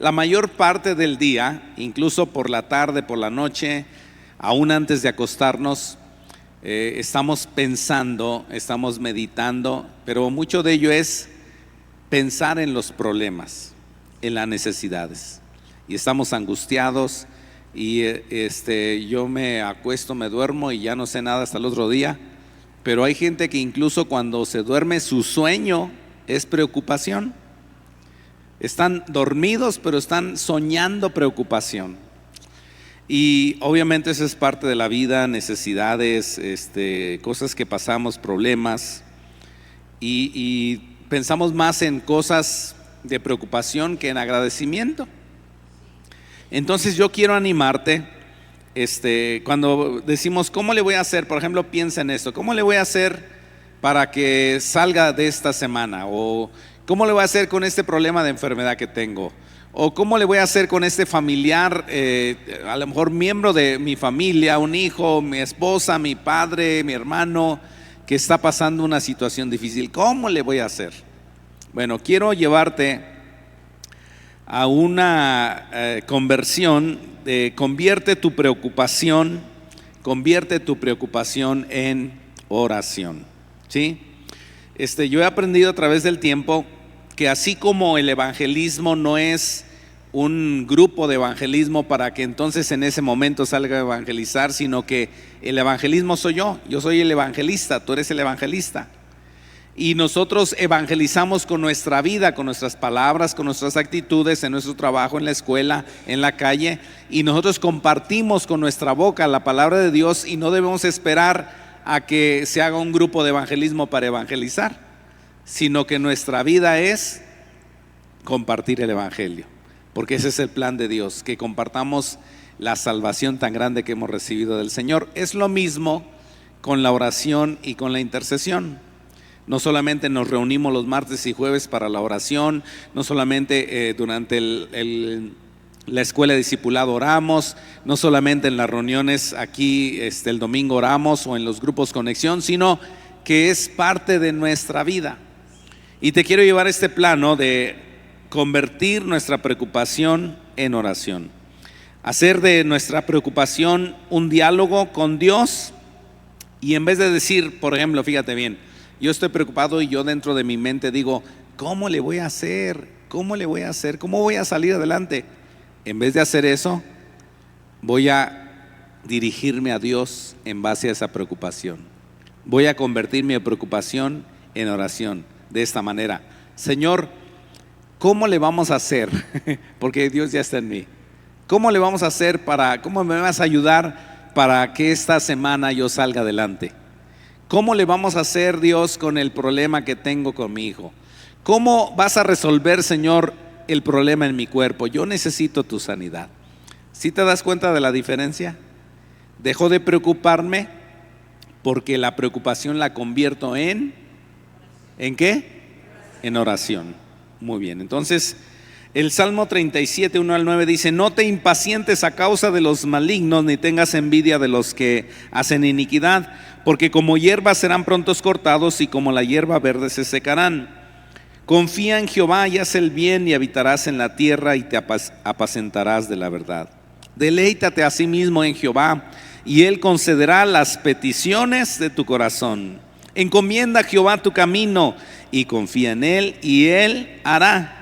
la mayor parte del día, incluso por la tarde, por la noche, aún antes de acostarnos, estamos pensando, estamos meditando, pero mucho de ello es pensar en los problemas, en las necesidades, y estamos angustiados y yo me acuesto, me duermo y ya no sé nada hasta el otro día. Pero hay gente que incluso cuando se duerme, su sueño es preocupación. Están dormidos, pero están soñando preocupación. Y obviamente eso es parte de la vida, necesidades, cosas que pasamos, problemas, y pensamos más en cosas de preocupación que en agradecimiento. Entonces yo quiero animarte, cuando decimos ¿cómo le voy a hacer? Por ejemplo, piensa en esto: ¿cómo le voy a hacer para que salga de esta semana? O ¿cómo le voy a hacer con este problema de enfermedad que tengo? O ¿cómo le voy a hacer con este familiar, a lo mejor miembro de mi familia, un hijo, mi esposa, mi padre, mi hermano, que está pasando una situación difícil? ¿Cómo le voy a hacer? Bueno, quiero llevarte a una conversión de convierte tu preocupación en oración, ¿sí? Yo he aprendido a través del tiempo que así como el evangelismo no es un grupo de evangelismo para que entonces en ese momento salga a evangelizar, sino que el evangelismo soy yo soy el evangelista, tú eres el evangelista. Y nosotros evangelizamos con nuestra vida, con nuestras palabras, con nuestras actitudes, en nuestro trabajo, en la escuela, en la calle. Y nosotros compartimos con nuestra boca la palabra de Dios, y no debemos esperar a que se haga un grupo de evangelismo para evangelizar, sino que nuestra vida es compartir el evangelio, porque ese es el plan de Dios, que compartamos la salvación tan grande que hemos recibido del Señor. Es lo mismo con la oración y con la intercesión. No solamente nos reunimos los martes y jueves para la oración, no solamente durante la escuela de discipulado oramos, no solamente en las reuniones aquí el domingo oramos, o en los grupos conexión, sino que es parte de nuestra vida. Y te quiero llevar a este plano de convertir nuestra preocupación en oración, hacer de nuestra preocupación un diálogo con Dios. Y en vez de decir, por ejemplo, fíjate bien, yo estoy preocupado y yo dentro de mi mente digo, ¿cómo le voy a hacer? ¿Cómo le voy a hacer? ¿Cómo voy a salir adelante? En vez de hacer eso, voy a dirigirme a Dios en base a esa preocupación. Voy a convertir mi preocupación en oración de esta manera: Señor, ¿cómo le vamos a hacer? Porque Dios ya está en mí. ¿Cómo le vamos a hacer cómo me vas a ayudar para que esta semana yo salga adelante? ¿Cómo le vamos a hacer, Dios, con el problema que tengo con mi hijo? ¿Cómo vas a resolver, Señor, el problema en mi cuerpo? Yo necesito tu sanidad. ¿Sí te das cuenta de la diferencia? Dejo de preocuparme porque la preocupación la convierto ¿en qué? En oración. Muy bien, entonces el Salmo 37, 1 al 9 dice: no te impacientes a causa de los malignos, ni tengas envidia de los que hacen iniquidad, porque como hierba serán prontos cortados, y como la hierba verde se secarán. Confía en Jehová y haz el bien, y habitarás en la tierra, y te apacentarás de la verdad. Deleítate asimismo en Jehová, y Él concederá las peticiones de tu corazón. Encomienda a Jehová tu camino, y confía en Él, y Él hará.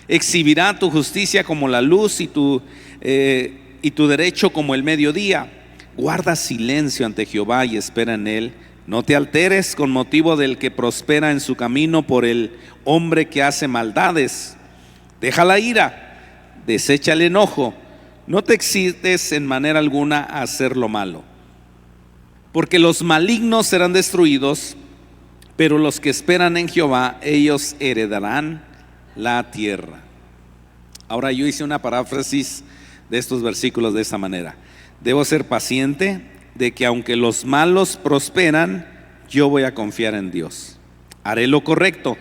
Exhibirá tu justicia como la luz, y tu derecho como el mediodía. Guarda silencio ante Jehová y espera en Él. No te alteres con motivo del que prospera en su camino, por el hombre que hace maldades. Deja la ira, desecha el enojo. No te excites en manera alguna a hacer lo malo, porque los malignos serán destruidos, pero los que esperan en Jehová, ellos heredarán la tierra. Ahora, yo hice una paráfrasis de estos versículos de esta manera: debo ser paciente de que aunque los malos prosperan, yo voy a confiar en Dios. Haré lo correcto,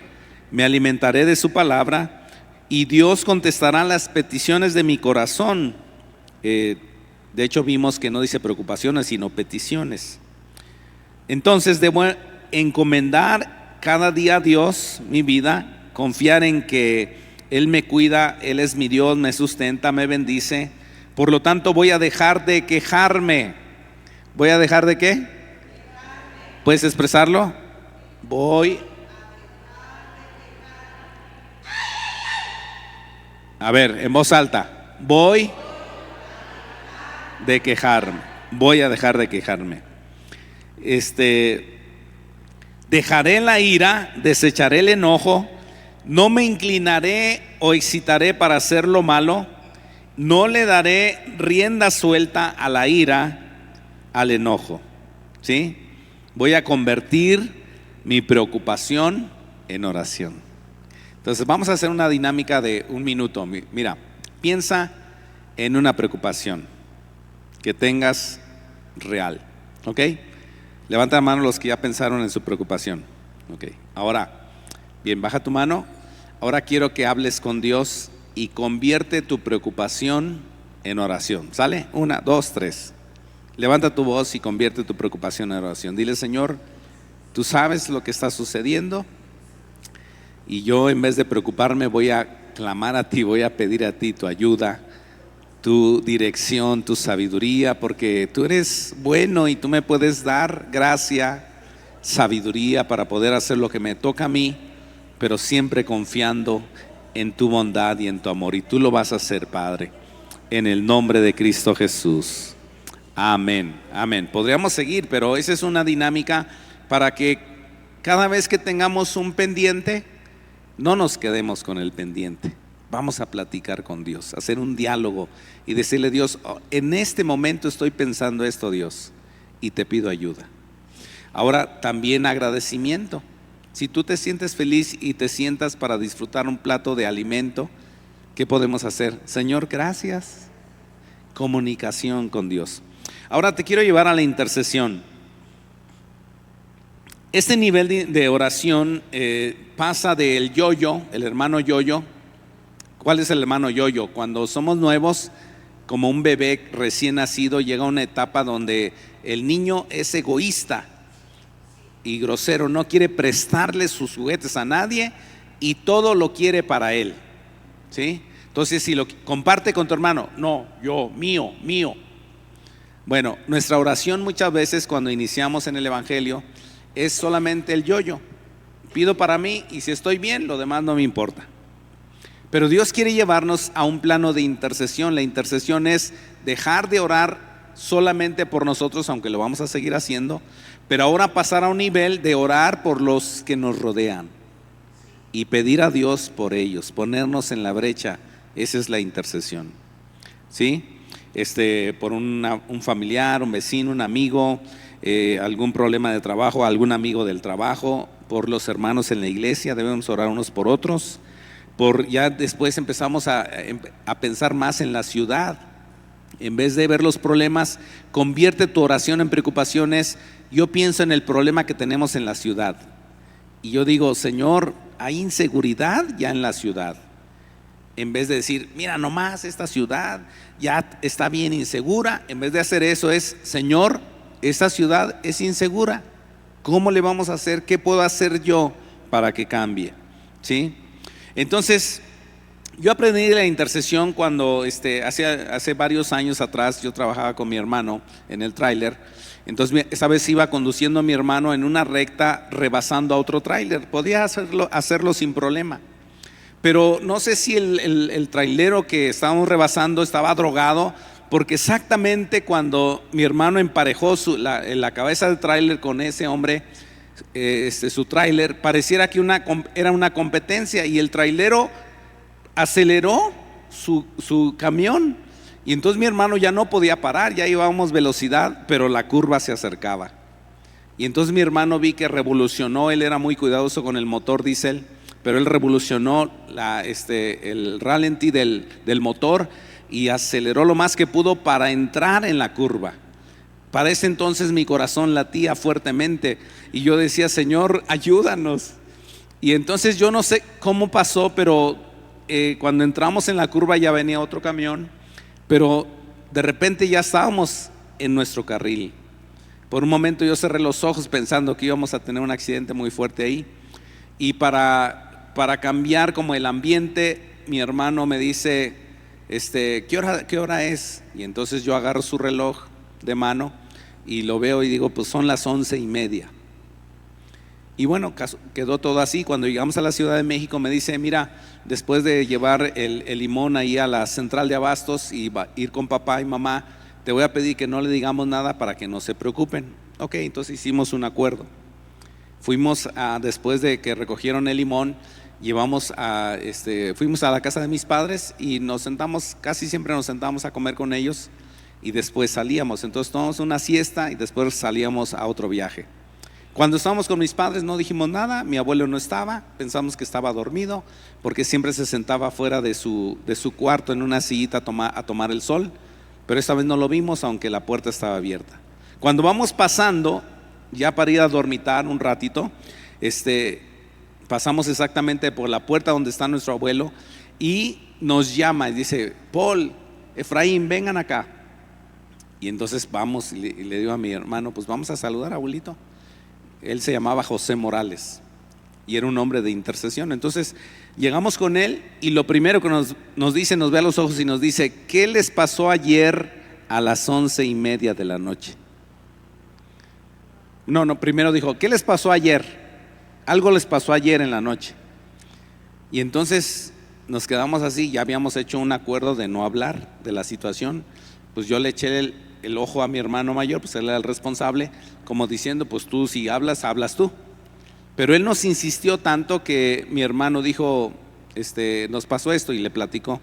me alimentaré de su palabra, y Dios contestará las peticiones de mi corazón. De hecho, vimos que no dice preocupaciones, sino peticiones. Entonces debo encomendar cada día a Dios mi vida, confiar en que Él me cuida, Él es mi Dios, me sustenta, me bendice. Por lo tanto voy a dejar de quejarme. ¿Voy a dejar de qué? ¿Puedes expresarlo? Voy. A ver, en voz alta. Voy de quejarme. Voy a dejar de quejarme. Dejaré la ira, desecharé el enojo, no me inclinaré o excitaré para hacer lo malo, no le daré rienda suelta a la ira, al enojo. ¿Sí? Voy a convertir mi preocupación en oración. Entonces vamos a hacer una dinámica de 1 minuto. Mira, piensa en una preocupación que tengas real, ¿ok? Levanta la mano los que ya pensaron en su preocupación. Ok, ahora, bien, baja tu mano. Ahora quiero que hables con Dios y convierte tu preocupación en oración. ¿Sale? 1, 2, 3. Levanta tu voz y convierte tu preocupación en oración. Dile: Señor, tú sabes lo que está sucediendo, y yo, en vez de preocuparme, voy a clamar a ti, voy a pedir a ti tu ayuda, tu dirección, tu sabiduría, porque tú eres bueno y tú me puedes dar gracia, sabiduría para poder hacer lo que me toca a mí, pero siempre confiando en tu bondad y en tu amor, y tú lo vas a hacer, Padre, en el nombre de Cristo Jesús. Amén, amén. Podríamos seguir, pero esa es una dinámica para que cada vez que tengamos un pendiente, no nos quedemos con el pendiente. Vamos a platicar con Dios, hacer un diálogo y decirle: Dios, en este momento estoy pensando esto, Dios, y te pido ayuda. Ahora también agradecimiento. Si tú te sientes feliz y te sientas para disfrutar un plato de alimento, ¿qué podemos hacer? Señor, gracias. Comunicación con Dios. Ahora te quiero llevar a la intercesión. Este nivel de oración pasa del yo-yo, el hermano yo-yo. ¿Cuál es el hermano yo-yo? Cuando somos nuevos, como un bebé recién nacido, llega una etapa donde el niño es egoísta y grosero, no quiere prestarle sus juguetes a nadie y todo lo quiere para él. ¿Sí? Entonces, si lo comparte con tu hermano, no, yo, mío, mío. Bueno, nuestra oración muchas veces cuando iniciamos en el evangelio es solamente el yo-yo. Pido para mí, y si estoy bien, lo demás no me importa. Pero Dios quiere llevarnos a un plano de intercesión. La intercesión es dejar de orar solamente por nosotros, aunque lo vamos a seguir haciendo, pero ahora pasar a un nivel de orar por los que nos rodean y pedir a Dios por ellos, ponernos en la brecha. Esa es la intercesión. ¿Sí? Por un familiar, un vecino, un amigo, algún problema de trabajo, algún amigo del trabajo, por los hermanos en la iglesia, debemos orar unos por otros. Ya después empezamos a pensar más en la ciudad. En vez de ver los problemas, convierte tu oración en preocupaciones. Yo pienso en el problema que tenemos en la ciudad y yo digo: Señor, hay inseguridad ya en la ciudad. En vez de decir: mira nomás, esta ciudad ya está bien insegura, en vez de hacer eso es: Señor, esta ciudad es insegura, ¿cómo le vamos a hacer? ¿Qué puedo hacer yo para que cambie? ¿Sí? Entonces, yo aprendí de la intercesión cuando hace varios años atrás yo trabajaba con mi hermano en el tráiler. Entonces esa vez iba conduciendo a mi hermano en una recta rebasando a otro tráiler. Podía hacerlo sin problema. Pero no sé si el trailero que estábamos rebasando estaba drogado, porque exactamente cuando mi hermano emparejó la cabeza del tráiler con ese hombre, su tráiler, pareciera que era una competencia, y el trailero aceleró su camión, y entonces mi hermano ya no podía parar, ya íbamos velocidad, pero la curva se acercaba, y entonces mi hermano vi que revolucionó. Él era muy cuidadoso con el motor diésel, pero él revolucionó el ralentí del motor y aceleró lo más que pudo para entrar en la curva. Para ese entonces mi corazón latía fuertemente y yo decía: Señor, ayúdanos. Y entonces yo no sé cómo pasó, pero cuando entramos en la curva ya venía otro camión, pero de repente ya estábamos en nuestro carril. Por un momento yo cerré los ojos pensando que íbamos a tener un accidente muy fuerte ahí, y para cambiar como el ambiente, mi hermano me dice, ¿qué hora es? Y entonces yo agarro su reloj de mano y lo veo y digo, pues son las 11:30. Y bueno, quedó todo así. Cuando llegamos a la Ciudad de México me dice, mira, después de llevar el limón ahí a la central de abastos y ir con papá y mamá, te voy a pedir que no le digamos nada para que no se preocupen. Ok, entonces hicimos un acuerdo. Fuimos después de que recogieron el limón, fuimos a la casa de mis padres y nos sentamos, casi siempre nos sentamos a comer con ellos y después salíamos. Entonces tomamos una siesta y después salíamos a otro viaje. Cuando estábamos con mis padres no dijimos nada, mi abuelo no estaba, pensamos que estaba dormido porque siempre se sentaba fuera de su cuarto en una sillita a tomar el sol, pero esta vez no lo vimos aunque la puerta estaba abierta. Cuando vamos pasando, ya para ir a dormitar un ratito, pasamos exactamente por la puerta donde está nuestro abuelo y nos llama y dice, Paul, Efraín, vengan acá. Y entonces vamos y le digo a mi hermano, pues vamos a saludar, abuelito. Él se llamaba José Morales y era un hombre de intercesión. Entonces llegamos con él y lo primero que nos dice, nos ve a los ojos y nos dice, ¿qué les pasó ayer a las 11:30 de la noche? No, primero dijo, ¿qué les pasó ayer? Algo les pasó ayer en la noche. Y entonces nos quedamos así, ya habíamos hecho un acuerdo de no hablar de la situación. Pues yo le eché el ojo a mi hermano mayor, pues él era el responsable, como diciendo, pues tú si hablas, hablas tú. Pero él nos insistió tanto que mi hermano dijo, nos pasó esto y le platicó.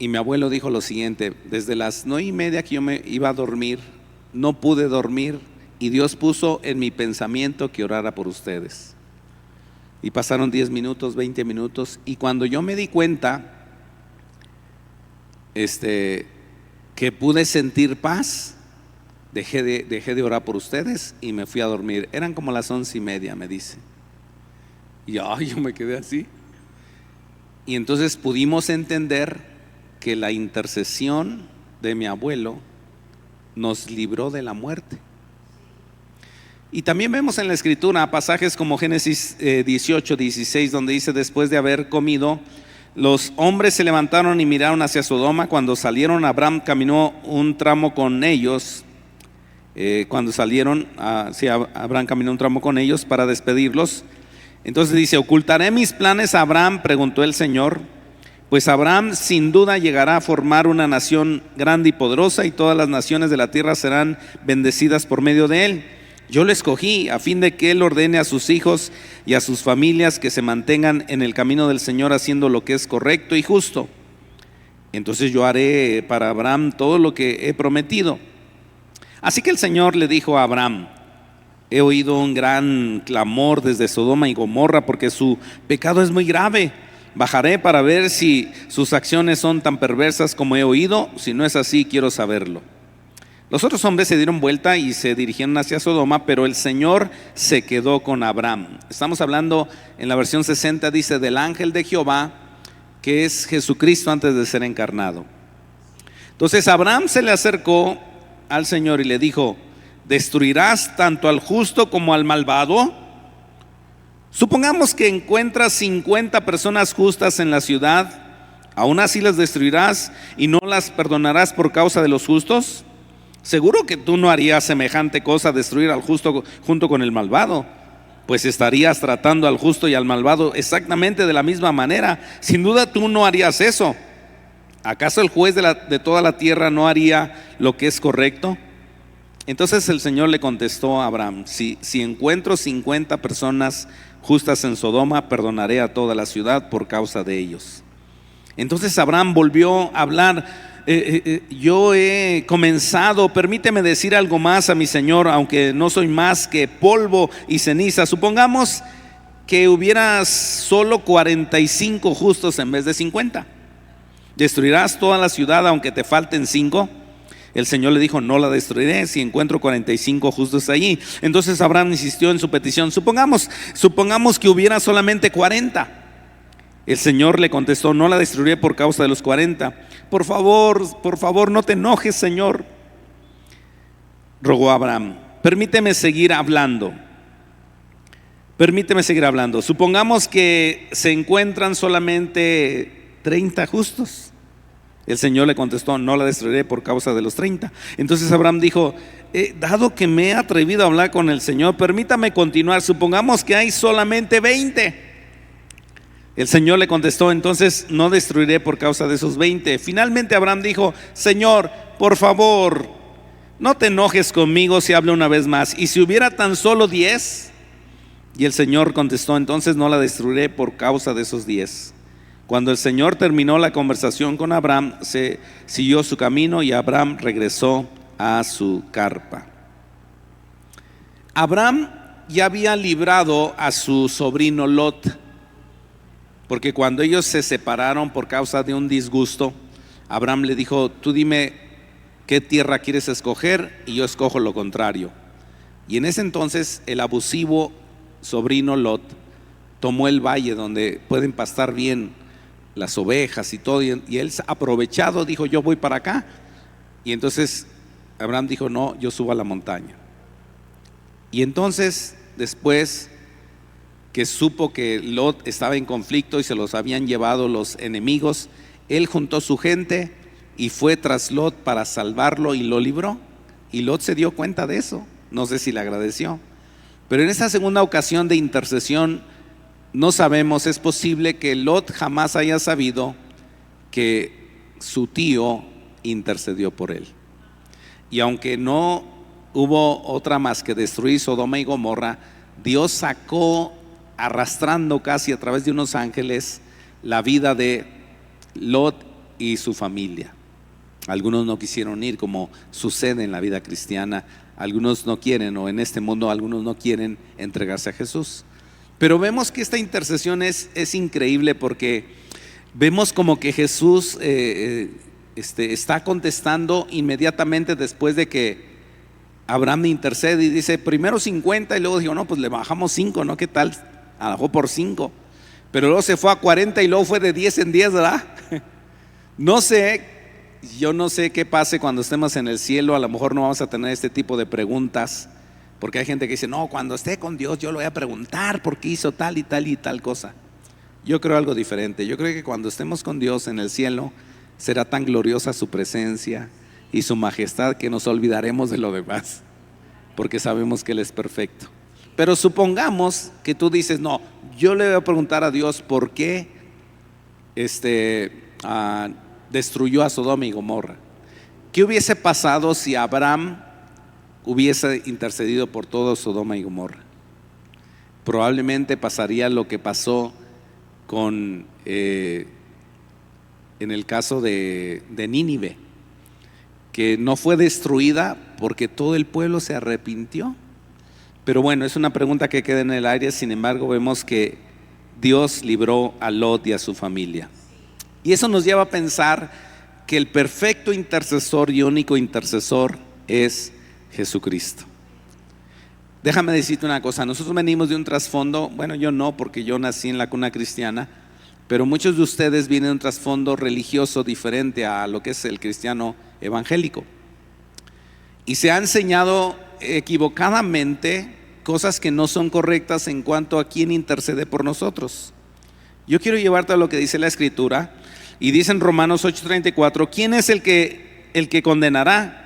Y mi abuelo dijo lo siguiente, desde las 9:30 que yo me iba a dormir, no pude dormir y Dios puso en mi pensamiento que orara por ustedes. Y pasaron 10 minutos, 20 minutos y cuando yo me di cuenta, que pude sentir paz, dejé de orar por ustedes y me fui a dormir. Eran como las 11:30, me dice. Y yo me quedé así. Y entonces pudimos entender que la intercesión de mi abuelo nos libró de la muerte. Y también vemos en la escritura pasajes como Génesis 18:16, donde dice, después de haber comido, los hombres se levantaron y miraron hacia Sodoma. Cuando salieron, Abraham caminó un tramo con ellos. Abraham caminó un tramo con ellos para despedirlos. Entonces dice, ¿ocultaré mis planes a Abraham?, preguntó el Señor. Pues Abraham sin duda llegará a formar una nación grande y poderosa, y todas las naciones de la tierra serán bendecidas por medio de él. Yo lo escogí a fin de que él ordene a sus hijos y a sus familias que se mantengan en el camino del Señor, haciendo lo que es correcto y justo. Entonces yo haré para Abraham todo lo que he prometido. Así que el Señor le dijo a Abraham, he oído un gran clamor desde Sodoma y Gomorra porque su pecado es muy grave. Bajaré para ver si sus acciones son tan perversas como he oído. Si no es así, quiero saberlo. Los otros hombres se dieron vuelta y se dirigieron hacia Sodoma, pero el Señor se quedó con Abraham. Estamos hablando, en la versión 60 dice, del ángel de Jehová, que es Jesucristo antes de ser encarnado. Entonces Abraham se le acercó al Señor y le dijo, ¿destruirás tanto al justo como al malvado? Supongamos que encuentras 50 personas justas en la ciudad, ¿aún así las destruirás y no las perdonarás por causa de los justos? Seguro que tú no harías semejante cosa, destruir al justo junto con el malvado, pues estarías tratando al justo y al malvado exactamente de la misma manera. Sin duda tú no harías eso. ¿Acaso el juez de toda la tierra no haría lo que es correcto? Entonces el Señor le contestó a Abraham, si encuentro 50 personas justas en Sodoma, perdonaré a toda la ciudad por causa de ellos. Entonces Abraham volvió a hablar, yo he comenzado, permíteme decir algo más a mi Señor, aunque no soy más que polvo y ceniza. Supongamos que hubieras solo 45 justos en vez de 50. ¿Destruirás toda la ciudad aunque te falten 5? El Señor le dijo, no la destruiré si encuentro 45 justos allí. Entonces Abraham insistió en su petición. Supongamos que hubiera solamente 40. El Señor le contestó, no la destruiré por causa de los 40. Por favor, no te enojes, Señor, rogó Abraham. Permíteme seguir hablando. Permíteme seguir hablando. Supongamos que se encuentran solamente 30 justos. El Señor le contestó: no la destruiré por causa de los 30. Entonces Abraham dijo: dado que me he atrevido a hablar con el Señor, permítame continuar. Supongamos que hay solamente 20. El Señor le contestó: entonces no destruiré por causa de esos 20. Finalmente Abraham dijo: Señor, por favor, no te enojes conmigo si hablo una vez más. ¿Y si hubiera tan solo 10? Y el Señor contestó: entonces no la destruiré por causa de esos 10. Cuando el Señor terminó la conversación con Abraham, se siguió su camino y Abraham regresó a su carpa. Abraham ya había librado a su sobrino Lot, porque cuando ellos se separaron por causa de un disgusto, Abraham le dijo: tú dime qué tierra quieres escoger y yo escojo lo contrario. Y en ese entonces el abusivo sobrino Lot tomó el valle donde pueden pastar bien las ovejas y todo, y él, aprovechado, dijo: yo voy para acá. Y entonces Abraham dijo: no, yo subo a la montaña. Y entonces, después que supo que Lot estaba en conflicto y se los habían llevado los enemigos, él juntó su gente y fue tras Lot para salvarlo y lo libró. Y Lot se dio cuenta de eso. No sé si le agradeció, pero en esa segunda ocasión de intercesión no sabemos, es posible que Lot jamás haya sabido que su tío intercedió por él. Y aunque no hubo otra más que destruir Sodoma y Gomorra, Dios sacó, arrastrando casi a través de unos ángeles, la vida de Lot y su familia. Algunos no quisieron ir, como sucede en la vida cristiana. Algunos no quieren, o en este mundo algunos no quieren entregarse a Jesús. Pero vemos que esta intercesión es increíble, porque vemos como que Jesús está contestando inmediatamente después de que Abraham intercede y dice: primero 50, y luego dijo: no, pues le bajamos 5, ¿no? ¿Qué tal? A lo mejor por 5. Pero luego se fue a 40 y luego fue de 10 en 10, ¿verdad? No sé, yo no sé qué pase cuando estemos en el cielo. A lo mejor no vamos a tener este tipo de preguntas, porque hay gente que dice: no, cuando esté con Dios yo le voy a preguntar por qué hizo tal y tal y tal cosa. Yo creo algo diferente. Yo creo que cuando estemos con Dios en el cielo, será tan gloriosa su presencia y su majestad que nos olvidaremos de lo demás, porque sabemos que Él es perfecto. Pero supongamos que tú dices: no, yo le voy a preguntar a Dios por qué destruyó a Sodoma y Gomorra. ¿Qué hubiese pasado si Abraham hubiese intercedido por todo Sodoma y Gomorra? Probablemente pasaría lo que pasó con en el caso de Nínive, que no fue destruida porque todo el pueblo se arrepintió. Pero bueno, es una pregunta que queda en el aire. Sin embargo, vemos que Dios libró a Lot y a su familia. Y eso nos lleva a pensar que el perfecto intercesor y único intercesor es Jesucristo. Déjame decirte una cosa: nosotros venimos de un trasfondo, bueno, yo no, porque yo nací en la cuna cristiana, pero muchos de ustedes vienen de un trasfondo religioso diferente a lo que es el cristiano evangélico, y se ha enseñado equivocadamente cosas que no son correctas en cuanto a quién intercede por nosotros. Yo quiero llevarte a lo que dice la Escritura, y dice en Romanos 8:34: ¿quién es el que condenará?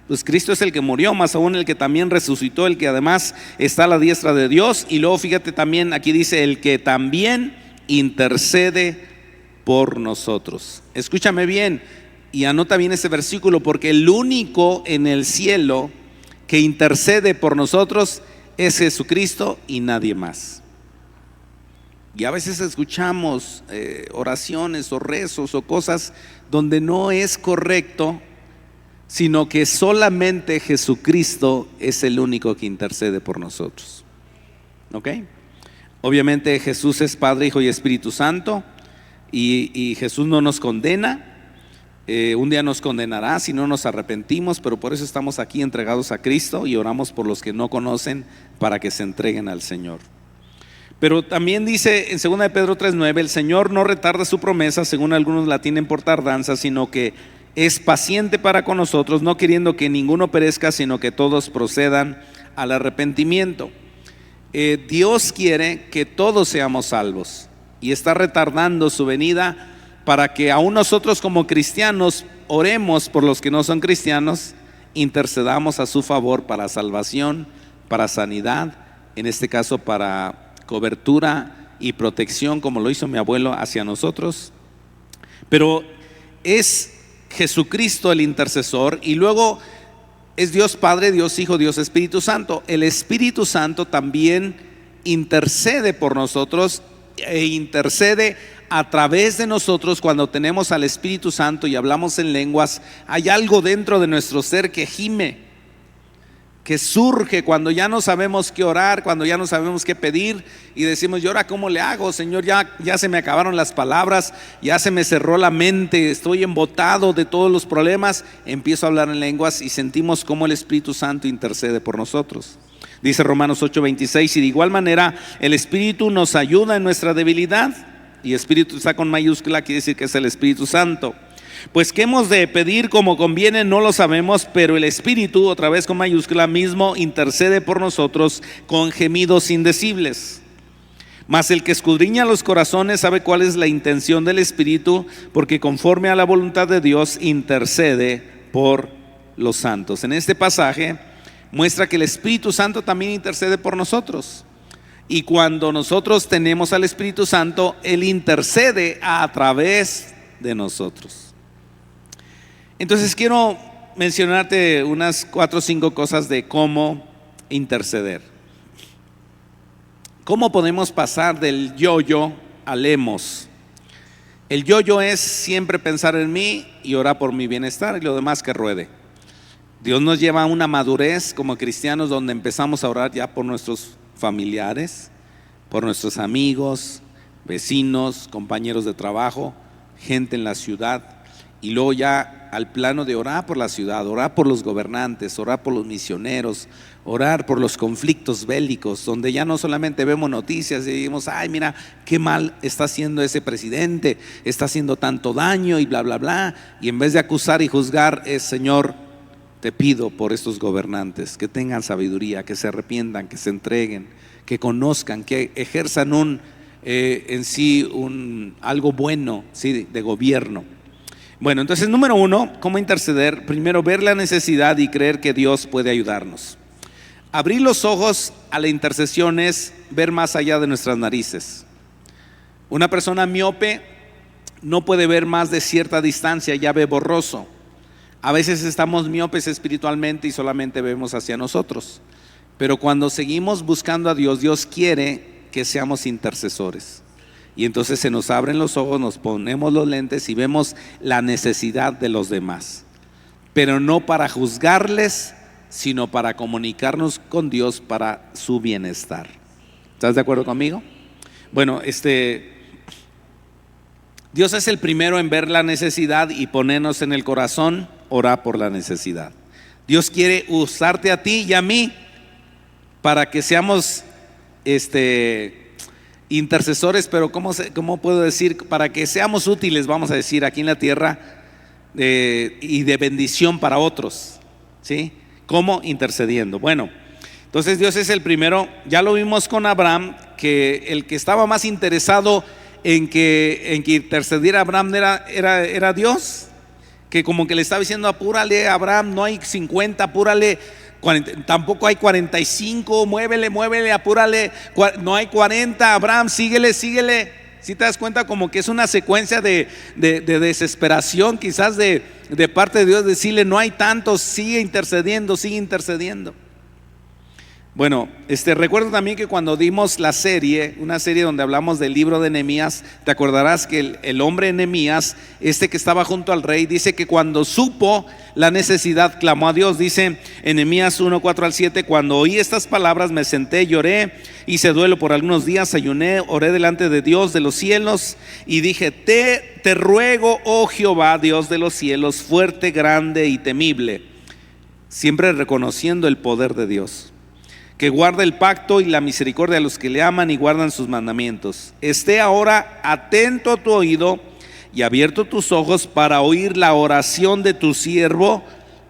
Pues Cristo es el que murió, más aún el que también resucitó, el que además está a la diestra de Dios. Y luego fíjate también, aquí dice: el que también intercede por nosotros. Escúchame bien y anota bien ese versículo, porque el único en el cielo que intercede por nosotros es Jesucristo y nadie más. Y a veces escuchamos oraciones o rezos o cosas donde no es correcto, sino que solamente Jesucristo es el único que intercede por nosotros. ¿Ok? Obviamente Jesús es Padre, Hijo y Espíritu Santo, y Jesús no nos condena. Un día nos condenará si no nos arrepentimos, pero por eso estamos aquí entregados a Cristo y oramos por los que no conocen para que se entreguen al Señor. Pero también dice en 2 de Pedro 3:9: el Señor no retarda su promesa, según algunos la tienen por tardanza, sino que es paciente para con nosotros, no queriendo que ninguno perezca, sino que todos procedan al arrepentimiento. Dios quiere que todos seamos salvos y está retardando su venida para que aún nosotros como cristianos oremos por los que no son cristianos, intercedamos a su favor para salvación, para sanidad, en este caso para cobertura y protección, como lo hizo mi abuelo hacia nosotros. Pero es Jesucristo el intercesor, y luego es Dios Padre, Dios Hijo, Dios Espíritu Santo. El Espíritu Santo también intercede por nosotros e intercede a través de nosotros. Cuando tenemos al Espíritu Santo y hablamos en lenguas, hay algo dentro de nuestro ser que gime, que surge cuando ya no sabemos qué orar, cuando ya no sabemos qué pedir y decimos: ¿y ahora cómo le hago, Señor? Ya se me acabaron las palabras, ya se me cerró la mente, estoy embotado de todos los problemas. Empiezo a hablar en lenguas y sentimos cómo el Espíritu Santo intercede por nosotros. Dice Romanos 8:26: y de igual manera el Espíritu nos ayuda en nuestra debilidad. Y Espíritu está con mayúscula, quiere decir que es el Espíritu Santo. Pues qué hemos de pedir como conviene no lo sabemos, pero el Espíritu, otra vez con mayúscula, mismo intercede por nosotros con gemidos indecibles. Mas el que escudriña los corazones sabe cuál es la intención del Espíritu, porque conforme a la voluntad de Dios intercede por los santos. En este pasaje muestra que el Espíritu Santo también intercede por nosotros. Y cuando nosotros tenemos al Espíritu Santo, Él intercede a través de nosotros. Entonces quiero mencionarte unas 4 o 5 cosas de cómo interceder. ¿Cómo podemos pasar del yo-yo al hemos? El yo-yo es siempre pensar en mí y orar por mi bienestar y lo demás que ruede. Dios nos lleva a una madurez como cristianos donde empezamos a orar ya por nuestros familiares, por nuestros amigos, vecinos, compañeros de trabajo, gente en la ciudad. Y luego ya al plano de orar por la ciudad, orar por los gobernantes, orar por los misioneros, orar por los conflictos bélicos, donde ya no solamente vemos noticias y decimos: ay, mira qué mal está haciendo ese presidente, está haciendo tanto daño y bla, bla, bla. Y en vez de acusar y juzgar, es: Señor, te pido por estos gobernantes, que tengan sabiduría, que se arrepientan, que se entreguen, que conozcan, que ejerzan algo bueno, ¿sí?, de gobierno. Bueno, entonces número 1, ¿cómo interceder? Primero, ver la necesidad y creer que Dios puede ayudarnos. Abrir los ojos a la intercesión es ver más allá de nuestras narices. Una persona miope no puede ver más de cierta distancia, ya ve borroso. A veces estamos miopes espiritualmente y solamente vemos hacia nosotros. Pero cuando seguimos buscando a Dios, Dios quiere que seamos intercesores. Y entonces se nos abren los ojos, nos ponemos los lentes y vemos la necesidad de los demás. Pero no para juzgarles, sino para comunicarnos con Dios para su bienestar. ¿Estás de acuerdo conmigo? Bueno, Dios es el primero en ver la necesidad y ponernos en el corazón orar por la necesidad. Dios quiere usarte a ti y a mí para que seamos intercesores, pero ¿cómo puedo decir? Para que seamos útiles, vamos a decir, aquí en la tierra, y de bendición para otros, ¿sí? ¿Cómo? Intercediendo. Bueno, entonces Dios es el primero. Ya lo vimos con Abraham, que el que estaba más interesado en que intercediera Abraham era Dios, que como que le estaba diciendo: apúrale, Abraham, no hay 50, apúrale, 40, tampoco hay 45, muévele, apúrale, no hay 40, Abraham, síguele. Si te das cuenta, como que es una secuencia de desesperación quizás de parte de Dios, decirle: no hay tantos, sigue intercediendo. Bueno, recuerdo también que cuando dimos una serie donde hablamos del libro de Nehemías, te acordarás que el hombre Nehemías, que estaba junto al rey, dice que cuando supo la necesidad, clamó a Dios. Dice en Nehemías 1:4-7: cuando oí estas palabras me senté, lloré, hice duelo por algunos días, ayuné, oré delante de Dios de los cielos y dije: te ruego, oh Jehová, Dios de los cielos, fuerte, grande y temible, siempre reconociendo el poder de Dios, que guarda el pacto y la misericordia a los que le aman y guardan sus mandamientos. Esté ahora atento a tu oído y abierto tus ojos para oír la oración de tu siervo,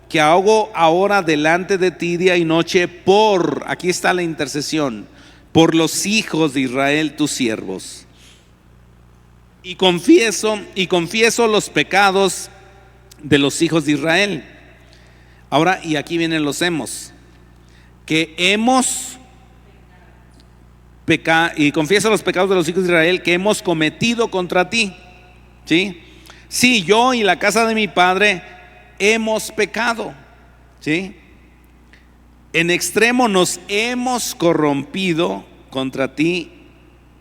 que hago ahora delante de ti día y noche aquí está la intercesión, por los hijos de Israel, tus siervos. Y confieso los pecados de los hijos de Israel. Ahora, y aquí vienen los hemos. Que hemos pecado, y confieso los pecados de los hijos de Israel que hemos cometido contra ti. ¿Sí? Sí, yo y la casa de mi padre hemos pecado. ¿Sí? En extremo nos hemos corrompido contra ti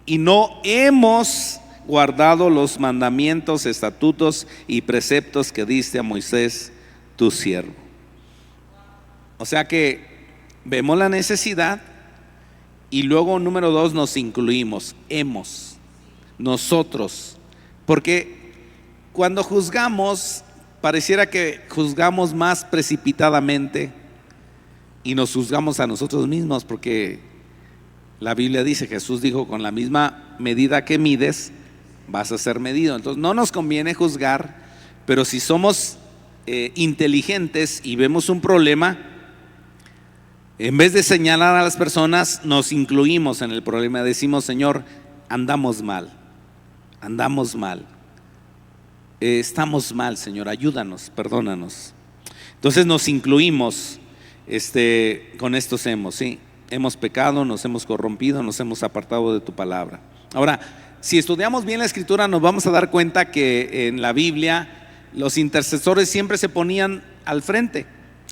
y no hemos guardado los mandamientos, estatutos y preceptos que diste a Moisés, tu siervo. O sea que vemos la necesidad y luego, número 2, nos incluimos. Hemos, nosotros, porque cuando juzgamos pareciera que juzgamos más precipitadamente y nos juzgamos a nosotros mismos, porque la Biblia dice, Jesús dijo, con la misma medida que mides vas a ser medido. Entonces no nos conviene juzgar, pero si somos inteligentes y vemos un problema, en vez de señalar a las personas, nos incluimos en el problema. Decimos, Señor, andamos mal, estamos mal, Señor, ayúdanos, perdónanos. Entonces nos incluimos con estos hemos, ¿sí? Hemos pecado, nos hemos corrompido, nos hemos apartado de tu palabra. Ahora, si estudiamos bien la escritura, nos vamos a dar cuenta que en la Biblia los intercesores siempre se ponían al frente.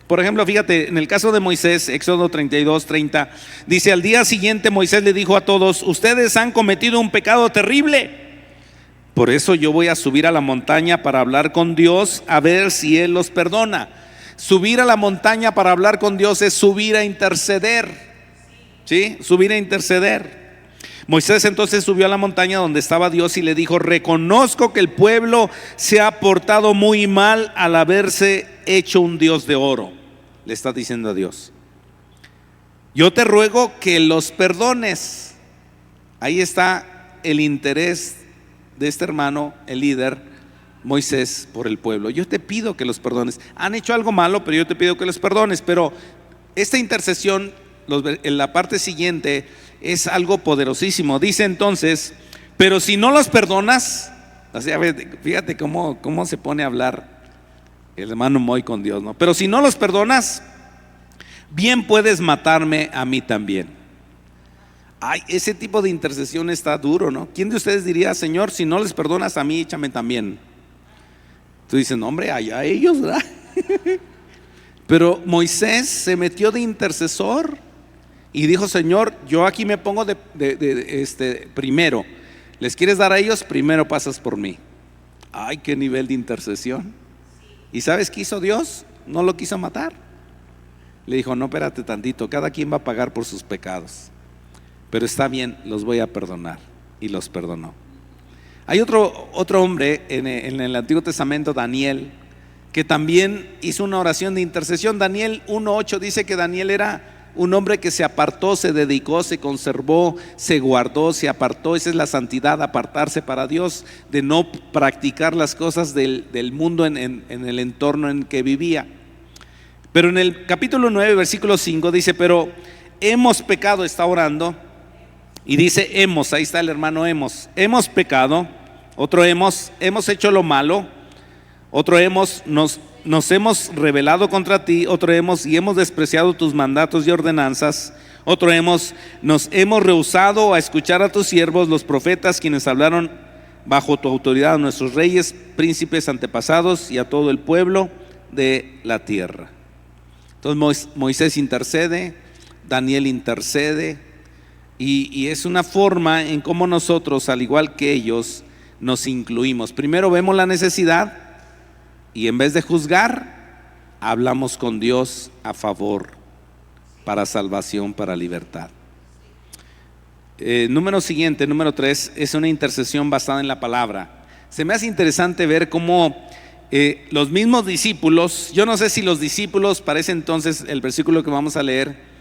Por ejemplo, fíjate, en el caso de Moisés, Éxodo 32:30, dice: al día siguiente Moisés le dijo a todos: ustedes han cometido un pecado terrible, por eso yo voy a subir a la montaña para hablar con Dios, a ver si Él los perdona. Subir a la montaña para hablar con Dios es subir a interceder, ¿sí? Subir a interceder. Moisés entonces subió a la montaña donde estaba Dios y le dijo: reconozco que el pueblo se ha portado muy mal al haberse hecho un Dios de oro. Le está diciendo a Dios: yo te ruego que los perdones. Ahí está el interés de este hermano, el líder Moisés, por el pueblo. Yo te pido que los perdones. Han hecho algo malo, pero yo te pido que los perdones. Pero esta intercesión, en la parte siguiente, es algo poderosísimo. Dice entonces: pero si no los perdonas, o sea, fíjate cómo se pone a hablar el hermano Moy con Dios, ¿no? Pero si no los perdonas, bien puedes matarme a mí también. Ay, ese tipo de intercesión está duro, ¿no? ¿Quién de ustedes diría: Señor, si no les perdonas a mí, échame también? Tú dices: no, hombre, allá ellos, ¿verdad? Pero Moisés se metió de intercesor y dijo: Señor, yo aquí me pongo primero. ¿Les quieres dar a ellos? Primero pasas por mí. Ay, qué nivel de intercesión. ¿Y sabes qué hizo Dios? No lo quiso matar. Le dijo: no, espérate tantito, cada quien va a pagar por sus pecados, pero está bien, los voy a perdonar. Y los perdonó. Hay otro hombre en el Antiguo Testamento, Daniel, que también hizo una oración de intercesión. Daniel 1:8 dice que Daniel era un hombre que se apartó, se dedicó, se conservó, se guardó, se apartó. Esa es la santidad, apartarse para Dios, de no practicar las cosas del mundo en el entorno en que vivía. Pero en el capítulo 9, versículo 5 dice: pero hemos pecado, está orando, y dice hemos, ahí está el hermano hemos pecado. Otro hemos hecho lo malo. Otro nos hemos rebelado contra ti. Otro y hemos despreciado tus mandatos y ordenanzas. Otro nos hemos rehusado a escuchar a tus siervos, los profetas, quienes hablaron bajo tu autoridad, a nuestros reyes, príncipes antepasados y a todo el pueblo de la tierra. Entonces Moisés intercede, Daniel intercede, y es una forma en cómo nosotros, al igual que ellos, nos incluimos. Primero vemos la necesidad y en vez de juzgar, hablamos con Dios a favor, para salvación, para libertad. Número 3 es una intercesión basada en la palabra. Se me hace interesante ver cómo los mismos discípulos, yo no sé si los discípulos, para ese entonces, el versículo que vamos a leer,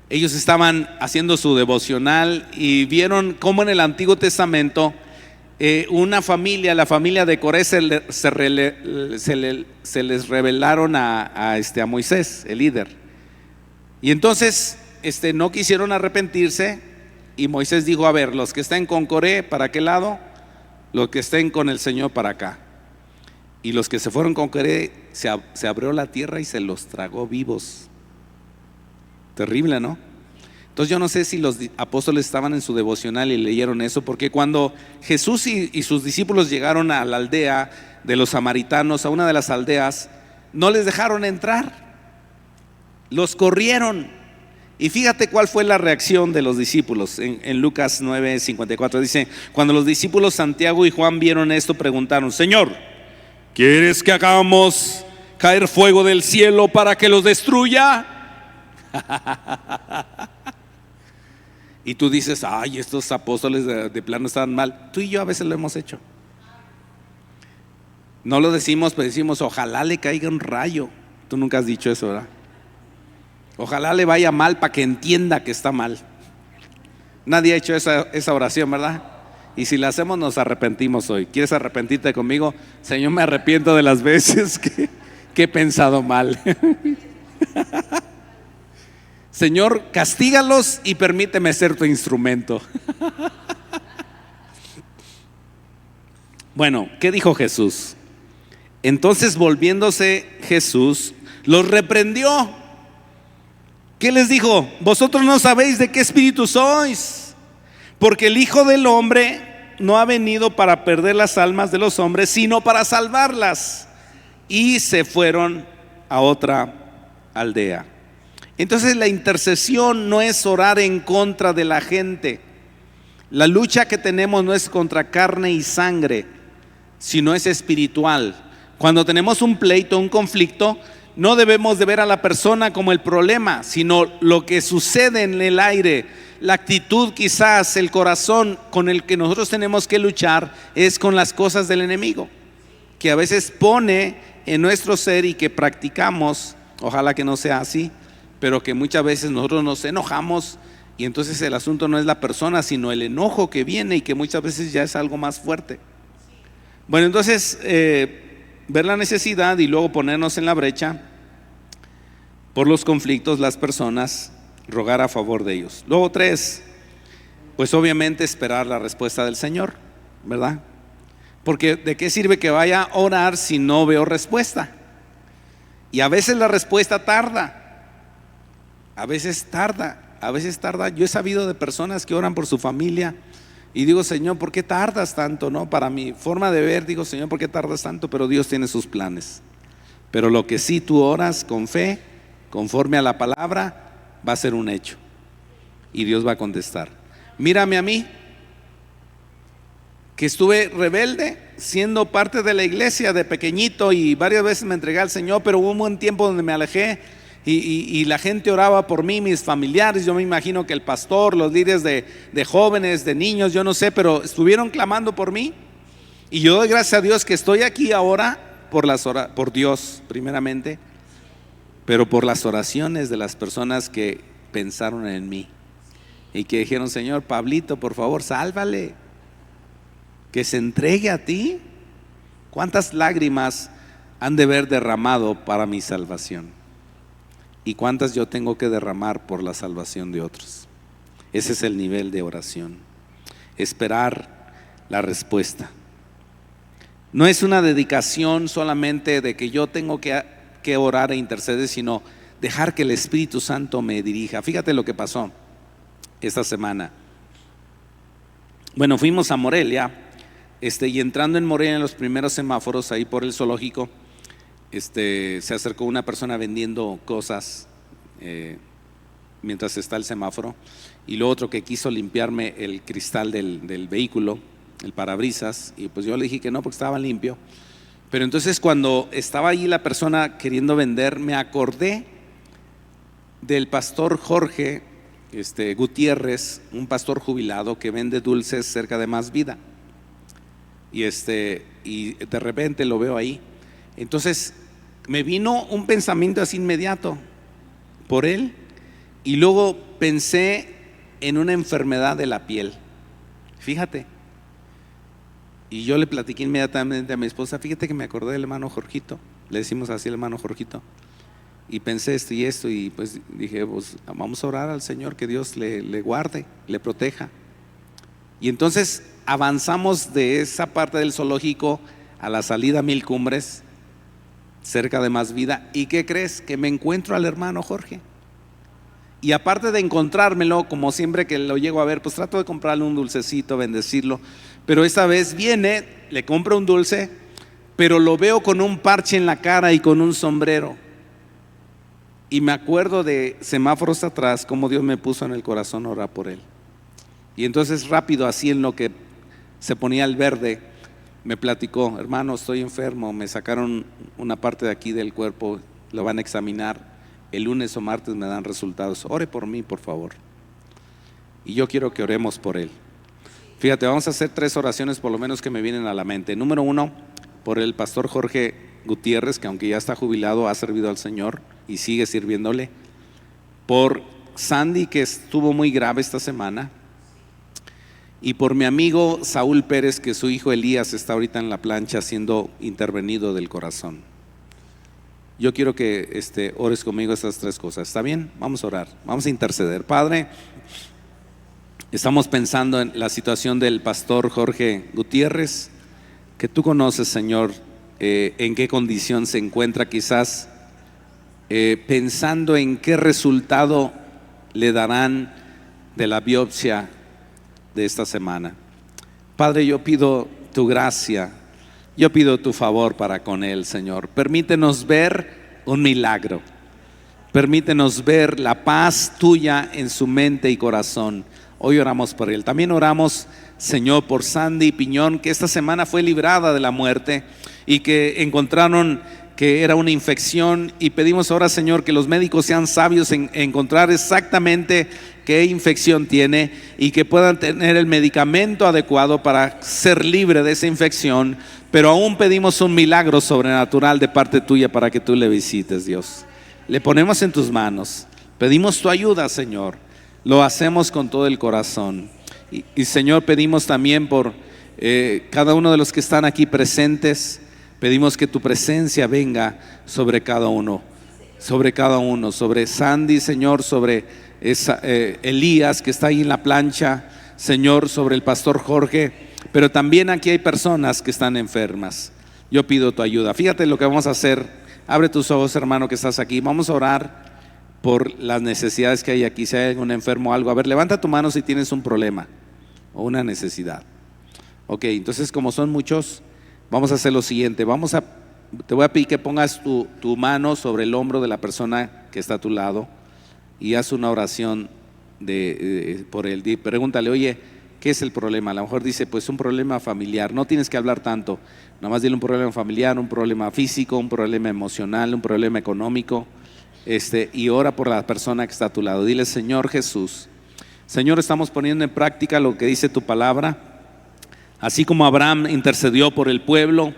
ellos estaban haciendo su devocional y vieron cómo en el Antiguo Testamento una familia, la familia de Coré, se les rebelaron a Moisés, el líder. Y entonces no quisieron arrepentirse Y Moisés dijo, a ver, los que estén con Coré, ¿para qué lado? Los que estén con el Señor, para acá. Y los que se fueron con Coré, se abrió la tierra y se los tragó vivos. Terrible, ¿no? Entonces yo no sé si los apóstoles estaban en su devocional y leyeron eso, porque cuando Jesús y sus discípulos llegaron a la aldea de los samaritanos, a una de las aldeas, no les dejaron entrar, los corrieron. Y fíjate cuál fue la reacción de los discípulos en Lucas 9:54. Dice, cuando los discípulos Santiago y Juan vieron esto, preguntaron, Señor, ¿quieres que hagamos caer fuego del cielo para que los destruya? Y tú dices, ay, estos apóstoles de plano estaban mal. Tú y yo a veces lo hemos hecho. No lo decimos, pero decimos, ojalá le caiga un rayo. Tú nunca has dicho eso, ¿verdad? Ojalá le vaya mal para que entienda que está mal. Nadie ha hecho esa oración, ¿verdad? Y si la hacemos nos arrepentimos hoy. ¿Quieres arrepentirte conmigo? Señor, me arrepiento de las veces que he pensado mal. Señor, castígalos y permíteme ser tu instrumento. Bueno, ¿qué dijo Jesús? Entonces, volviéndose Jesús, los reprendió. ¿Qué les dijo? Vosotros no sabéis de qué espíritu sois, porque el Hijo del Hombre no ha venido para perder las almas de los hombres, sino para salvarlas. Y se fueron a otra aldea. Entonces la intercesión no es orar en contra de la gente. La lucha que tenemos no es contra carne y sangre, sino es espiritual. Cuando tenemos un pleito, un conflicto, no debemos de ver a la persona como el problema, sino lo que sucede en el aire. La actitud, quizás el corazón con el que nosotros tenemos que luchar es con las cosas del enemigo, que a veces pone en nuestro ser y que practicamos. Ojalá que no sea así, pero que muchas veces nosotros nos enojamos y entonces el asunto no es la persona, sino el enojo que viene y que muchas veces ya es algo más fuerte. Bueno, entonces ver la necesidad y luego ponernos en la brecha por los conflictos, las personas, rogar a favor de ellos. Luego 3, pues obviamente esperar la respuesta del Señor, ¿verdad? Porque ¿de qué sirve que vaya a orar si no veo respuesta? Y a veces la respuesta tarda. A veces tarda. Yo he sabido de personas que oran por su familia y digo, Señor, ¿por qué tardas tanto? ¿No? Para mi forma de ver, digo, Señor, ¿por qué tardas tanto? Pero Dios tiene sus planes. Pero lo que sí tú oras con fe, conforme a la palabra, va a ser un hecho. Y Dios va a contestar. Mírame a mí, que estuve rebelde, siendo parte de la iglesia de pequeñito y varias veces me entregué al Señor, pero hubo un buen tiempo donde me alejé. Y la gente oraba por mí, mis familiares. Yo me imagino que el pastor, los líderes de jóvenes, de niños, yo no sé, pero estuvieron clamando por mí. Y yo doy gracias a Dios que estoy aquí ahora por Dios primeramente, pero por las oraciones de las personas que pensaron en mí y que dijeron, Señor, Pablito, por favor, sálvale, que se entregue a ti. ¿Cuántas lágrimas han de haber derramado para mi salvación? ¿Y cuántas yo tengo que derramar por la salvación de otros? Ese es el nivel de oración. Esperar la respuesta. No es una dedicación solamente de que yo tengo que orar e interceder, sino dejar que el Espíritu Santo me dirija. Fíjate lo que pasó esta semana. Bueno, fuimos a Morelia, y entrando en Morelia en los primeros semáforos, ahí por el zoológico, se acercó una persona vendiendo cosas mientras está el semáforo, y lo otro que quiso limpiarme el cristal del vehículo, el parabrisas, y pues yo le dije que no porque estaba limpio. Pero entonces cuando estaba allí la persona queriendo vender, me acordé del pastor Jorge Gutiérrez, un pastor jubilado que vende dulces cerca de Más Vida, y de repente lo veo ahí. Entonces me vino un pensamiento así inmediato por él, y luego pensé en una enfermedad de la piel. Fíjate, y yo le platiqué inmediatamente a mi esposa, fíjate que me acordé del hermano Jorgito, le decimos así al hermano Jorgito, y pensé esto y esto, y pues dije, pues vamos a orar al Señor que Dios le guarde, le proteja. Y entonces avanzamos de esa parte del zoológico a la salida a Mil Cumbres, cerca de Más Vida. ¿Y qué crees? Que me encuentro al hermano Jorge. Y aparte de encontrármelo, como siempre que lo llego a ver, pues trato de comprarle un dulcecito, bendecirlo. Pero esta vez viene, le compro un dulce, pero lo veo con un parche en la cara y con un sombrero. Y me acuerdo de semáforos atrás, como Dios me puso en el corazón orar por él. Y entonces rápido, así en lo que se ponía el verde, me platicó: hermano, estoy enfermo, me sacaron una parte de aquí del cuerpo, lo van a examinar, el lunes o martes me dan resultados, ore por mí, por favor. Y yo quiero que oremos por él. Fíjate, vamos a hacer 3 oraciones por lo menos que me vienen a la mente. Número 1, por el pastor Jorge Gutiérrez, que aunque ya está jubilado, ha servido al Señor y sigue sirviéndole. Por Sandy, que estuvo muy grave esta semana. Y por mi amigo Saúl Pérez, que su hijo Elías está ahorita en la plancha siendo intervenido del corazón. Yo quiero que ores conmigo estas 3 cosas. ¿Está bien? Vamos a orar, vamos a interceder. Padre, estamos pensando en la situación del pastor Jorge Gutiérrez, que tú conoces, Señor, en qué condición se encuentra, quizás pensando en qué resultado le darán de la biopsia de esta semana. Padre, yo pido tu gracia, yo pido tu favor para con él, Señor. Permítenos ver un milagro, permítenos ver la paz tuya en su mente y corazón. Hoy oramos por él. También oramos, Señor, por Sandy Piñón, que esta semana fue librada de la muerte y que encontraron que era una infección, y pedimos ahora, Señor, que los médicos sean sabios en encontrar exactamente qué infección tiene y que puedan tener el medicamento adecuado para ser libre de esa infección. Pero aún pedimos un milagro sobrenatural de parte tuya para que tú le visites, Dios. Le ponemos en tus manos, pedimos tu ayuda, Señor. Lo hacemos con todo el corazón. Y Señor, pedimos también por cada uno de los que están aquí presentes. Pedimos que tu presencia venga sobre cada uno, sobre Sandy, Señor, sobre Elías, que está ahí en la plancha, Señor, sobre el pastor Jorge. Pero también aquí hay personas que están enfermas. Yo pido tu ayuda. Fíjate lo que vamos a hacer. Abre tus ojos, hermano, que estás aquí. Vamos a orar por las necesidades que hay aquí. Si hay algún enfermo o algo, a ver, levanta tu mano si tienes un problema o una necesidad. Ok, entonces como son muchos, vamos a hacer lo siguiente. Te voy a pedir que pongas tu mano sobre el hombro de la persona que está a tu lado y haz una oración por él. Pregúntale: oye, ¿qué es el problema? A lo mejor dice, pues un problema familiar. No tienes que hablar tanto, nomás dile un problema familiar, un problema físico, un problema emocional, un problema económico. Y ora por la persona que está a tu lado. Dile: Señor Jesús, Señor, estamos poniendo en práctica lo que dice tu palabra. Así como Abraham intercedió por el pueblo,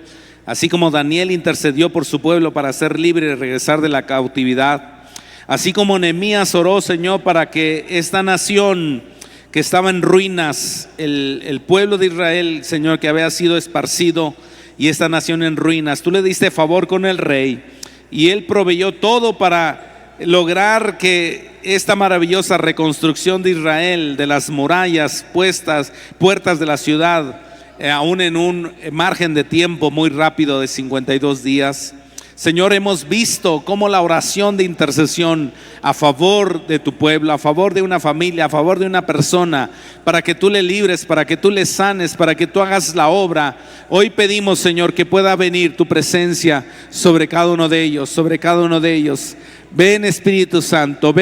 así como Daniel intercedió por su pueblo para ser libre y regresar de la cautividad, así como Nehemías oró, Señor, para que esta nación que estaba en ruinas, el pueblo de Israel, Señor, que había sido esparcido, y esta nación en ruinas, tú le diste favor con el rey y él proveyó todo para lograr que esta maravillosa reconstrucción de Israel, de las murallas puertas de la ciudad, aún en un margen de tiempo muy rápido de 52 días. Señor, hemos visto cómo la oración de intercesión a favor de tu pueblo, a favor de una familia, a favor de una persona, para que tú le libres, para que tú le sanes, para que tú hagas la obra. Hoy pedimos, Señor, que pueda venir tu presencia sobre cada uno de ellos, sobre cada uno de ellos. Ven Espíritu Santo,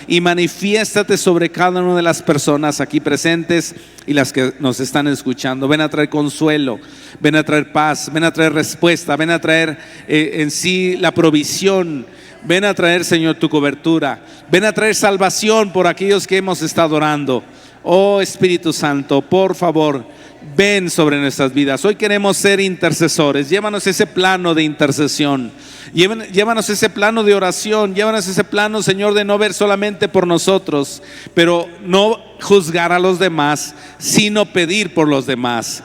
y manifiéstate sobre cada una de las personas aquí presentes y las que nos están escuchando. Ven a traer consuelo, ven a traer paz, ven a traer respuesta, ven a traer en sí la provisión. Ven a traer, Señor, tu cobertura. Ven a traer salvación por aquellos que hemos estado orando. Oh Espíritu Santo, por favor, ven sobre nuestras vidas. Hoy queremos ser intercesores. Llévanos ese plano de intercesión. Llévanos ese plano de oración. Llévanos ese plano, Señor, de no ver solamente por nosotros, pero no juzgar a los demás, sino pedir por los demás.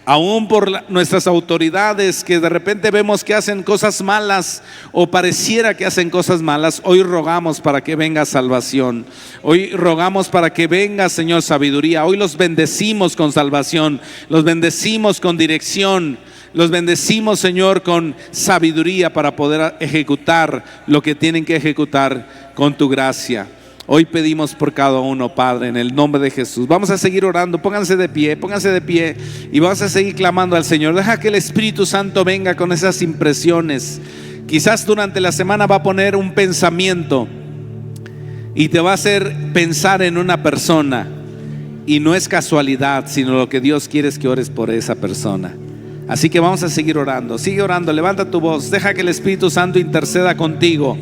aún por nuestras autoridades que de repente vemos que hacen cosas malas o pareciera que hacen cosas malas. Hoy rogamos para que venga salvación. Hoy rogamos para que venga, Señor, sabiduría. Hoy los bendecimos con salvación, los bendecimos con dirección, los bendecimos, Señor, con sabiduría para poder ejecutar lo que tienen que ejecutar con tu gracia. Hoy pedimos por cada uno, Padre, en el nombre de Jesús. Vamos a seguir orando, pónganse de pie y vamos a seguir clamando al Señor. Deja que el Espíritu Santo venga con esas impresiones. Quizás durante la semana va a poner un pensamiento y te va a hacer pensar en una persona, y no es casualidad, sino lo que Dios quiere es que ores por esa persona. Así que vamos a seguir orando, sigue orando, levanta tu voz, deja que el Espíritu Santo interceda contigo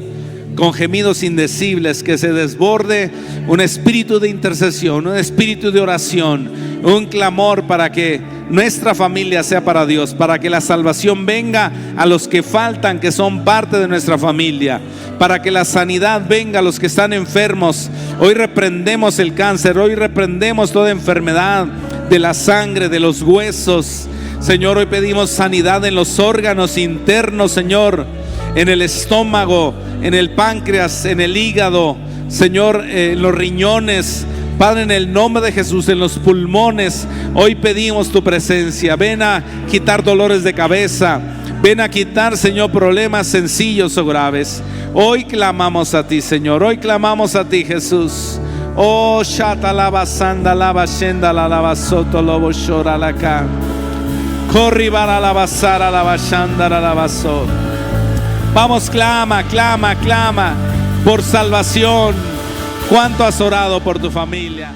con gemidos indecibles, que se desborde un espíritu de intercesión, un espíritu de oración, un clamor para que nuestra familia sea para Dios, para que la salvación venga a los que faltan, que son parte de nuestra familia, para que la sanidad venga a los que están enfermos. Hoy reprendemos el cáncer, hoy reprendemos toda enfermedad de la sangre, de los huesos. Señor, hoy pedimos sanidad en los órganos internos, Señor, en el estómago, en el páncreas, en el hígado, Señor, en los riñones. Padre, en el nombre de Jesús, en los pulmones, hoy pedimos tu presencia. Ven a quitar dolores de cabeza, ven a quitar, Señor, problemas sencillos o graves. Hoy clamamos a ti, Señor, hoy clamamos a ti, Jesús. Oh, shata lava sanda lava shenda la lava soto lobo shora la ka. Corri bara la basara la bashanda la lava soto. Vamos, clama, clama, clama por salvación. ¿Cuánto has orado por tu familia?